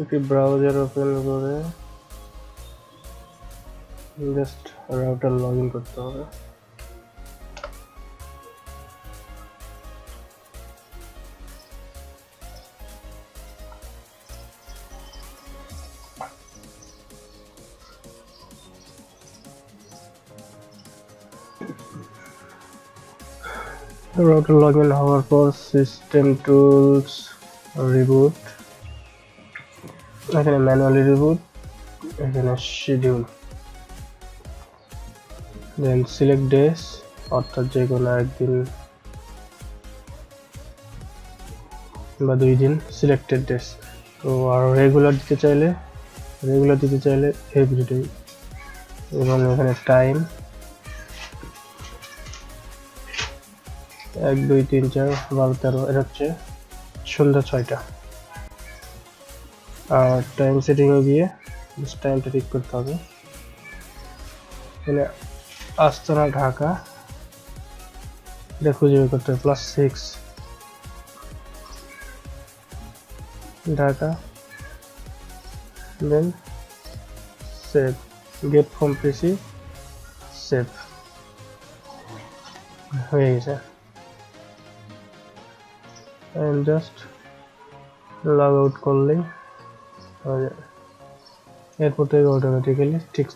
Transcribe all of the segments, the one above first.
একটি browser open করে just router log in করতে হবে। রাউটার লগ ইন হওয়ার পর সিস্টেম টুলস রিবুট, এখানে ম্যানুয়ালি রিবুট, এখানে শিডিউল, দেন সিলেক্ট ডেস, অর্থাৎ যে কোনো একদিন বা 2 দিন, সিলেক্টেড ডেস। তো আর রেগুলার দিতে চাইলে এভরিডে, এবং এখানে টাইম 1 2 3 4 12 13, এটা হচ্ছে সন্ধ্যা 6টা। আর টাইম সেটিংয়ে গিয়ে টাইমটা ঠিক করতে হবে। এখানে আস্তানা ঢাকা এটা খুঁজে বের করতে হবে, +6 Dhaka, then save, get from PC, save হয়ে গেছে। এন্ড জাস্ট লগ আউট করলেই এরপর থেকে অটোমেটিক্যালি ঠিক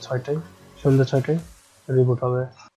সন্ধ্যা 6টায় রিবুট হবে।